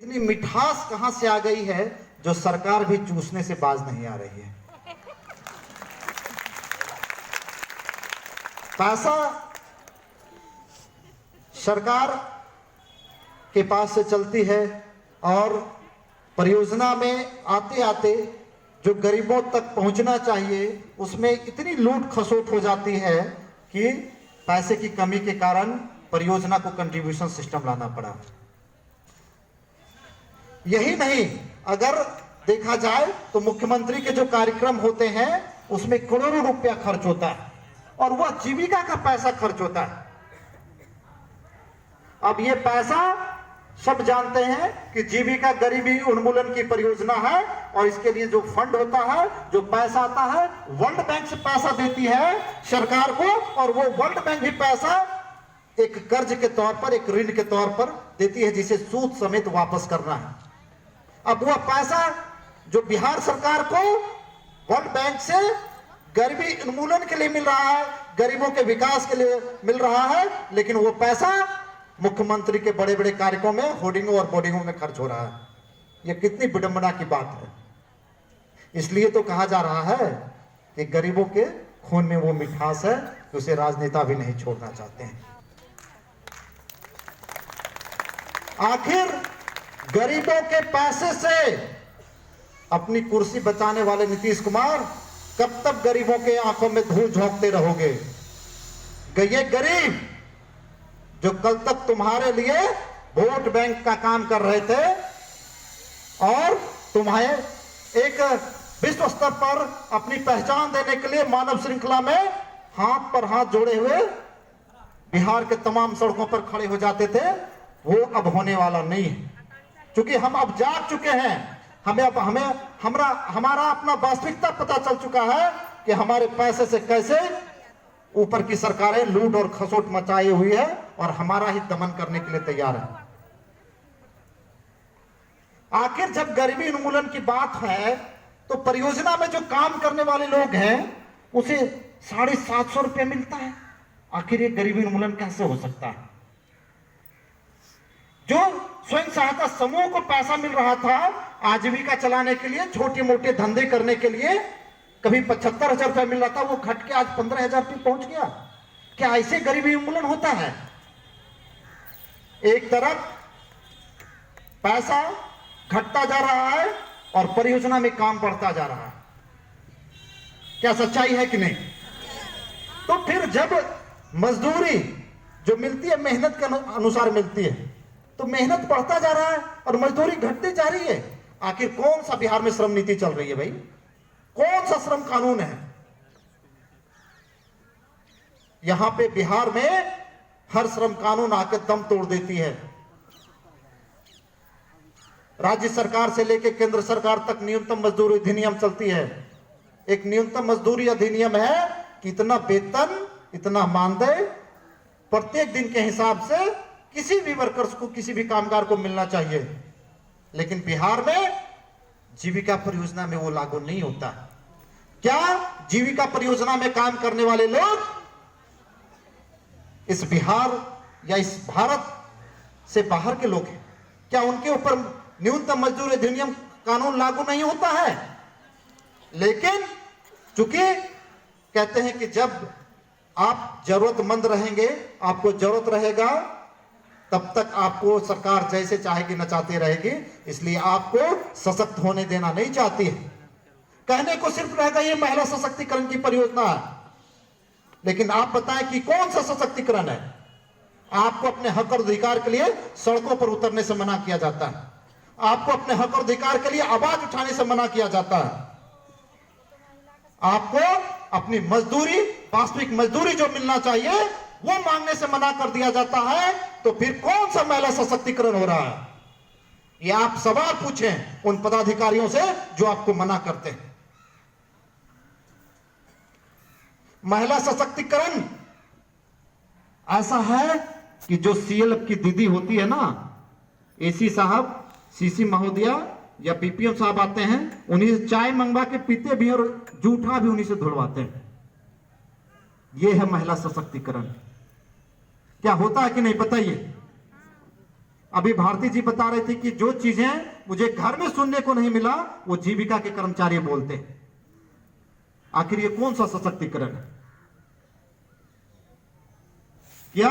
इतनी मिठास कहां से आ गई है जो सरकार भी चूसने से बाज नहीं आ रही है। पैसा सरकार के पास से चलती है और परियोजना में आते आते जो गरीबों तक पहुंचना चाहिए उसमें इतनी लूट खसोट हो जाती है कि पैसे की कमी के कारण परियोजना को कंट्रीब्यूशन सिस्टम लाना पड़ा। यही नहीं, अगर देखा जाए तो मुख्यमंत्री के जो कार्यक्रम होते हैं उसमें करोड़ों रुपया खर्च होता है और वह जीविका का पैसा खर्च होता है। अब ये पैसा सब जानते हैं कि जीविका गरीबी उन्मूलन की परियोजना है और इसके लिए जो फंड होता है, जो पैसा आता है, वर्ल्ड बैंक से पैसा देती है सरकार को और वो वर्ल्ड बैंक भी पैसा एक कर्ज के तौर पर, एक ऋण के तौर पर देती है जिसे सूद समेत वापस करना है। अब वह पैसा जो बिहार सरकार को वर्ल्ड बैंक से गरीबी उन्मूलन के लिए मिल रहा है, गरीबों के विकास के लिए मिल रहा है, लेकिन वो पैसा मुख्यमंत्री के बड़े बड़े कार्यक्रमों में, होर्डिंगों और बोर्डिंगों में खर्च हो रहा है। यह कितनी विडंबना की बात है। इसलिए तो कहा जा रहा है कि गरीबों के खून में वो मिठास है कि उसे राजनेता भी नहीं छोड़ना चाहते हैं। आखिर गरीबों के पैसे से अपनी कुर्सी बचाने वाले नीतीश कुमार कब तक गरीबों के आंखों में धूल झोंकते रहोगे? ये गरीब जो कल तक तुम्हारे लिए वोट बैंक का काम कर रहे थे और तुम्हें एक विश्व स्तर पर अपनी पहचान देने के लिए मानव श्रृंखला में हाथ पर हाथ जोड़े हुए बिहार के तमाम सड़कों पर खड़े हो जाते थे, वो अब होने वाला नहीं है। क्योंकि हम अब जाग चुके हैं, हमारा अपना वास्तविकता पता चल चुका है कि हमारे पैसे से कैसे ऊपर की सरकारें लूट और खसोट मचाई हुई है और हमारा ही दमन करने के लिए तैयार है। आखिर जब गरीबी उन्मूलन की बात है तो परियोजना में जो काम करने वाले लोग हैं उसे 750 रुपये मिलता है। आखिर ये गरीबी उन्मूलन कैसे हो सकता है? जो स्वयं सहायता समूह को पैसा मिल रहा था आजीविका चलाने के लिए, छोटे मोटे धंधे करने के लिए, कभी 75,000 रुपया मिल रहा था, वो घट के आज 15,000 रुपये पहुंच गया। क्या ऐसे गरीबी उन्मूलन होता है? एक तरफ पैसा घटता जा रहा है और परियोजना में काम बढ़ता जा रहा है। क्या सच्चाई है कि नहीं? तो फिर जब मजदूरी जो मिलती है मेहनत के अनुसार मिलती है तो मेहनत बढ़ता जा रहा है और मजदूरी घटती जा रही है। आखिर कौन सा बिहार में श्रम नीति चल रही है भाई? कौन सा श्रम कानून है? यहां पे बिहार में हर श्रम कानून आकर दम तोड़ देती है। राज्य सरकार से लेकर केंद्र सरकार तक न्यूनतम मजदूरी अधिनियम चलती है। एक न्यूनतम मजदूरी अधिनियम है कि इतना वेतन, इतना मानदेय प्रत्येक दिन के हिसाब से किसी भी वर्कर्स को, किसी भी कामगार को मिलना चाहिए। लेकिन बिहार में जीविका परियोजना में वो लागू नहीं होता। क्या जीविका परियोजना में काम करने वाले लोग इस बिहार या इस भारत से बाहर के लोग हैं? क्या उनके ऊपर न्यूनतम मजदूरी अधिनियम कानून लागू नहीं होता है? लेकिन चूंकि कहते हैं कि जब आप जरूरतमंद रहेंगे, आपको जरूरत रहेगा, तब तक आपको सरकार जैसे चाहेगी नचाती रहेगी, इसलिए आपको सशक्त होने देना नहीं चाहती है। कहने को सिर्फ रहेगा ये महिला सशक्तिकरण की परियोजना है, लेकिन आप बताएं कि कौन सा सशक्तिकरण है? आपको अपने हक और अधिकार के लिए सड़कों पर उतरने से मना किया जाता है, आपको अपने हक और अधिकार के लिए आवाज उठाने से मना किया जाता है, आपको अपनी मजदूरी, वास्तविक मजदूरी जो मिलना चाहिए वो मांगने से मना कर दिया जाता है। तो फिर कौन सा महिला सशक्तिकरण हो रहा है? ये आप सवाल पूछें उन पदाधिकारियों से जो आपको मना करते हैं। महिला सशक्तिकरण ऐसा है कि जो सीएल की दीदी होती है ना, एसी साहब, सीसी महोदया या पीपीएम साहब आते हैं, उन्हीं से चाय मंगवा के पीते भी और जूठा भी उन्हीं से धुलवाते हैं। यह है महिला सशक्तिकरण। क्या होता है कि नहीं बताइए? अभी भारती जी बता रहे थे कि जो चीजें मुझे घर में सुनने को नहीं मिला वो जीविका के कर्मचारी बोलते हैं। आखिर ये कौन सा सशक्तिकरण है? क्या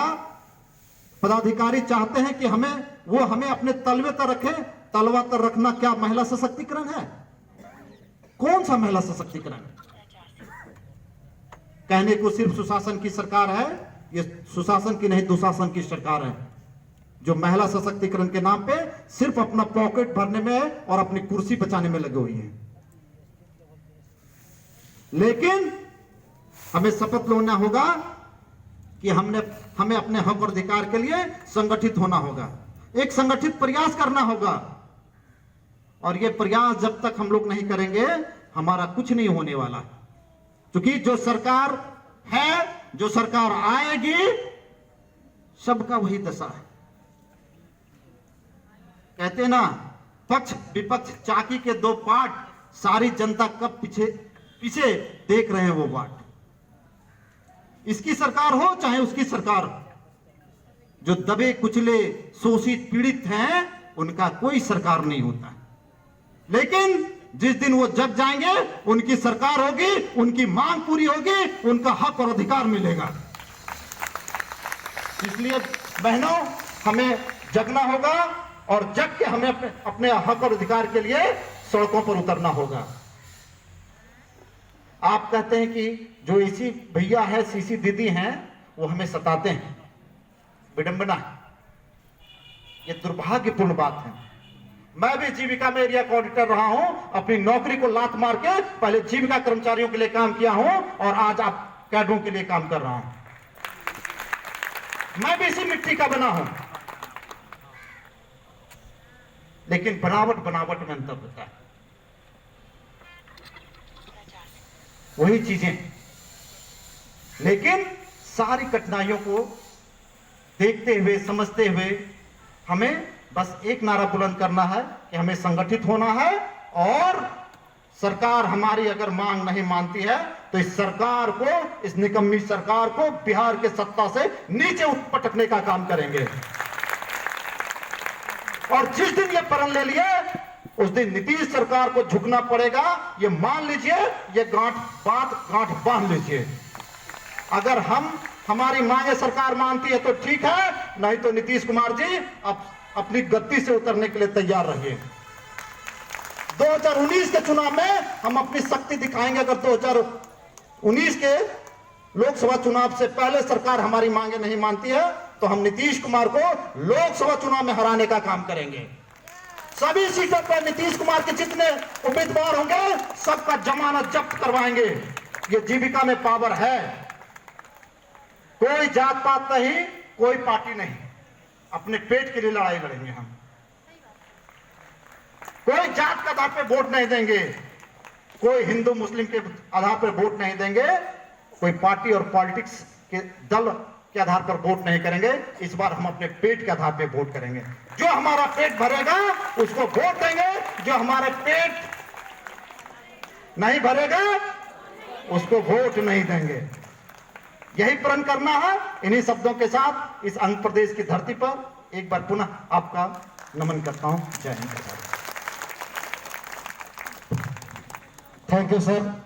पदाधिकारी चाहते हैं कि हमें अपने तलवे पर रखें? तलवा पर रखना क्या महिला सशक्तिकरण है? कौन सा महिला सशक्तिकरण है? कहने को सिर्फ सुशासन की सरकार है, ये सुशासन की नहीं दुशासन की सरकार है, जो महिला सशक्तिकरण के नाम पे सिर्फ अपना पॉकेट भरने में और अपनी कुर्सी बचाने में लगे हुई है। लेकिन हमें शपथ लेना होगा कि हमें अपने हक और अधिकार के लिए संगठित होना होगा, एक संगठित प्रयास करना होगा। और ये प्रयास जब तक हम लोग नहीं करेंगे हमारा कुछ नहीं होने वाला, क्योंकि जो सरकार है, जो सरकार आएगी, सबका वही दशा है। कहते ना, पक्ष विपक्ष चाकी के दो पार्ट, सारी जनता कब पीछे देख रहे हैं वो बाट। इसकी सरकार हो चाहे उसकी सरकार हो, जो दबे कुचले शोषित पीड़ित हैं उनका कोई सरकार नहीं होता। लेकिन जिस दिन वो जग जाएंगे उनकी सरकार होगी, उनकी मांग पूरी होगी, उनका हक और अधिकार मिलेगा। इसलिए बहनों, हमें जगना होगा और जग के हमें अपने हक और अधिकार के लिए सड़कों पर उतरना होगा। आप कहते हैं कि जो इसी भैया है, सीसी दीदी हैं, वो हमें सताते हैं, विडंबना है, ये दुर्भाग्यपूर्ण बात है। मैं भी जीविका में एरिया कोऑर्डिनेटर रहा हूं, अपनी नौकरी को लात मार के पहले जीविका कर्मचारियों के लिए काम किया हूं और आज आप कैडरों के लिए काम कर रहा हूं। मैं भी इसी मिट्टी का बना हूं, लेकिन बनावट में अंतर होता है। वही चीजें, लेकिन सारी कठिनाइयों को देखते हुए, समझते हुए हमें बस एक नारा बुलंद करना है कि हमें संगठित होना है। और सरकार हमारी अगर मांग नहीं मानती है तो इस सरकार को, इस निकम्मी सरकार को बिहार के सत्ता से नीचे पटकने का काम करेंगे। और जिस दिन ये प्रण ले लिए उस दिन नीतीश सरकार को झुकना पड़ेगा, ये मान लीजिए, ये गांठ बांध लीजिए। अगर हमारी मांगे सरकार मानती है तो ठीक है, नहीं तो नीतीश कुमार जी अपनी गद्दी से उतरने के लिए तैयार रहिए। 2019 के चुनाव में हम अपनी शक्ति दिखाएंगे। अगर 2019 के लोकसभा चुनाव से पहले सरकार हमारी मांगे नहीं मानती है तो हम नीतीश कुमार को लोकसभा चुनाव में हराने का काम करेंगे। सभी सीटों पर नीतीश कुमार के जितने उम्मीदवार होंगे सबका जमानत जब्त करवाएंगे। ये जीविका में पावर है, कोई जात पात नहीं, कोई पार्टी नहीं, अपने पेट के लिए लड़ाई लड़ेंगे हम। कोई जात के आधार पर वोट नहीं देंगे, कोई हिंदू मुस्लिम के आधार पर वोट नहीं देंगे, कोई पार्टी और पॉलिटिक्स के दल के आधार पर वोट नहीं करेंगे। इस बार हम अपने पेट के आधार पर वोट करेंगे। जो हमारा पेट भरेगा उसको वोट देंगे, जो हमारे पेट नहीं भरेगा उसको वोट नहीं देंगे। यही प्रण करना है। इन्हीं शब्दों के साथ इस आंध्र प्रदेश की धरती पर एक बार पुनः आपका नमन करता हूं। जय हिंद। Thank you sir.